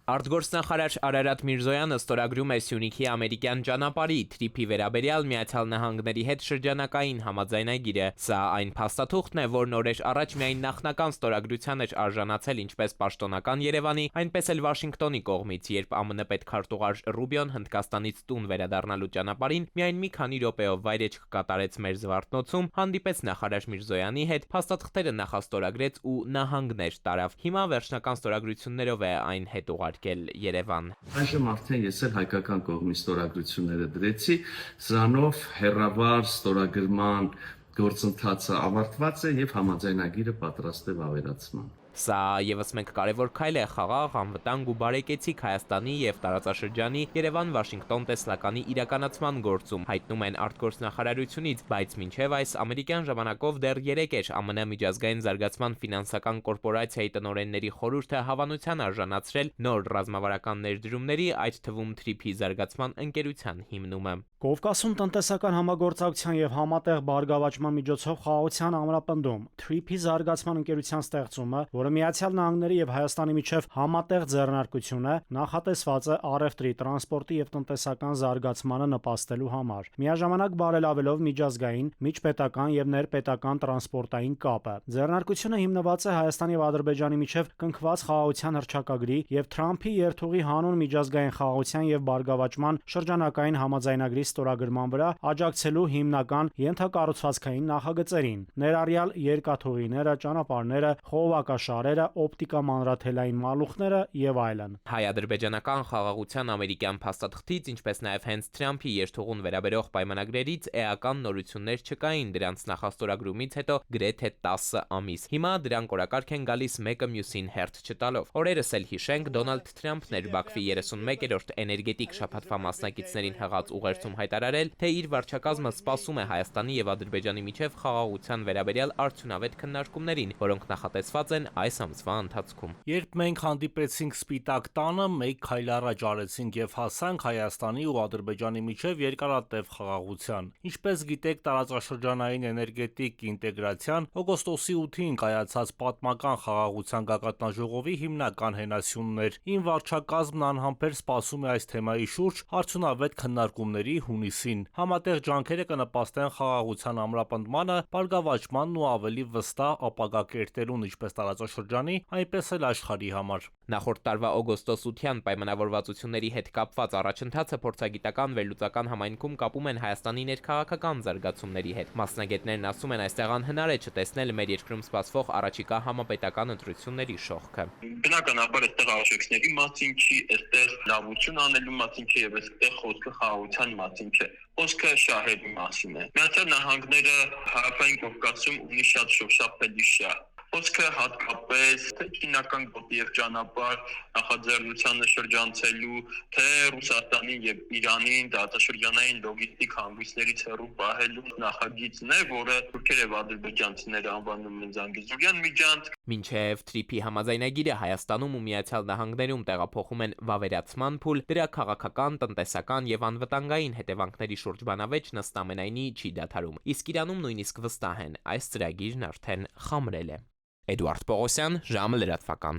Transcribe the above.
Արտգործնախարար Արարատ Միրզոյանը ստորագրում է Սյունիքի ամերիկյան ճանապարհի թրիփի վերաբերյալ Միացյալ Նահանգների հետ շրջանակային համաձայնագիրը։ Սա այն փաստաթուղթն է, որն օրեր առաջ միայն նախնական ստորագրության էր արժանացել ինչպես պաշտոնական Երևանի, այնպես էլ Վաշինգտոնի կողմից, երբ ԱՄՆ պետքարտուղար Ռուբիոն Հնդկաստանից տուն վերադառնալու ճանապարհին միայն մի քանի րոպեով վայրեջք կատարեց մեր Զվարթնոցում, հանդիպեց նախարար Միրզոյանի հետ, փաստաթղթերը նախաստորագրեց ու նահանգներ տարավ։ Հիմա վերջնական ստորագրություններով է այն հետ Երևան։ Այժմ արդեն ես էլ հայկական կողմի ստորագրությունները դրեցի, սրանով հեռավար ստորագրման գործընթացը ավարտված է եւ համաձայնագիրը պատրաստ է վավերացման։ Սա եւս մեկ կարևոր քայլ է խաղաղ, անվտանգ ու բարեկեցիկ Հայաստանի եւ տարածաշրջանի Երևան-Վաշինգտոն տեսլականի իրականացման գործում, հայտնում են արտգործնախարարությունից, բայց մինչեւ այս ամերիկյան ժամանակով դեռ 3 էր ԱՄՆ միջազգային զարգացման ֆինանսական կորպորացիայի տնօրենների խորհուրդը հավանության արժանացրել նոր ռազմավարական ներդրումների, այդ թվում թրիփի զարգացման ընկերության հիմնումը։ Կովկասում տնտեսական համագործակցության եւ համատեղ բարգավաճման միջոցով խաղաղության ամրապնդում TRIP-ի զարգացման ընկերության ստեղծումը, որը Միացյալ Նահանգների եւ Հայաստանի միջև համատեղ ձեռնարկություն է, նախատեսված է առևտրի, տրանսպորտի եւ տնտեսական զարգացմանը նպաստելու համար, միաժամանակ բարելավելով միջազգային, միջպետական եւ ներպետական տրանսպորտային կապը։ Ձեռնարկությունը հիմնված է Հայաստանի եւ Ադրբեջանի միջև կնքված խաղաղության հռչակագրի եւ Թրամփի երթուղի հանուն միջազգային խաղաղության եւ բարգավաճման շրջանակային համաձայնագրի ստորագրման վրա աջակցելու հիմնական ենթակառուցվածքային նախագծերին, ներառյալ երկաթուղիները, ճանապարհները, խողովակաշարերը, օպտիկա մանրաթելային մալուխները եւ այլն։ Հայ-ադրբեջանական խաղաղության ամերիկյան փաստաթղթից, ինչպես նաեւ հենց Թրամփի երթուղուն վերաբերող պայմանագրերից էական նորություններ չկային դրանց նախաստորագրումից հետո գրեթե 10 ամիս։ Հիմա դրանք օրակարգ են գալիս մեկը մյուսին հերթ չտալով։ Օրերս էլ հիշենք, Դոնալդ Թրամփն էր Բաքվի 33-րդ էներգետիկ շաբաթվա մասնակիցներին հղած ուղերձում հայտարարել, թե իր վարչակազմը սպասում է Հայաստանի եւ Ադրբեջանի միջև խաղաղության վերաբերյալ արդյունավետ քննարկումներին, որոնք նախատեսված են այս ամսվա ընթացքում։ Երբ մենք հանդիպեցինք Սպիտակ տանը, մեկ քայլ առաջ արեցինք եւ հասանք Հայաստանի ու Ադրբեջանի միջև երկարատև խաղաղության։ Ինչպես գիտեք, տարածաշրջանային էներգետիկ ինտեգրացիան օգոստոսի 8-ին կայացած պատմական խաղաղության գագաթնաժողովի հիմնական հենասյունն էր։ Իմ վարչակազմն անհամբեր սպասում է այս թեմայի շուրջ արդյունավետ քննարկումների հունիսին։ Համատեղ ջանքերը կնպաստեն խաղաղության ամրապնդմանը, բարգավաճմանն ու ավելի վստահ ապագա կերտելուն ինչպես տարածաշրջանի, այնպես էլ աշխարհի համար։ Նախորդ տարվա օգոստոս 8-յան պայմանավորվածությունների հետ կապված առաջընթացը փորձագիտական վերլուծական համայնքում կապում են Հայաստանի ներքաղաքական զարգացումների հետ։ Մասնագետներն ասում են, այստեղ անհնար է չտեսնել մեր երկրում սպասվող առաջիկա համապետական ընտրությունների շողքը։ Բնականաբար այստեղ արժեքների մասին չի, այստեղ լավություն անելու մասին չի եւ այստեղ խոսքը խաղաղության մասին չէ։ Խոսքը շահերի մասին է։ Միացյալ Նահանգները Հարավային Կովկասում ունի շատ շոշափելի շահ։ Խոսքը հատկապես թե քիմիական գոտի եւ ճանապարհ նախաձեռնությանը շրջանցելու, թե Ռուսաստանին եւ Իրանին տարածաշրջանային լոգիստիկ հանգույցներից հեռու պահելու նախագիծն է, որը թուրքեր եւ ադրբեջանցիները անվանում են Զանգեզուրյան միջանցք։ Մինչև TRIP-ի համաձայնագիրը Հայաստանում ու Միացյալ Նահանգներում տեղափոխում են վավերացման փուլ, դրա քաղաքական, տնտեսական եւ անվտանգային հետևանքների շուրջ բանավեճն ըստ ամենայնի չի դադարում։ Իսկ Իրանում նույնիսկ վստահ են, այս ծրագիրն արդեն խամրել է։ Էդուարդ Պողոսյան, ժամը լրատվական։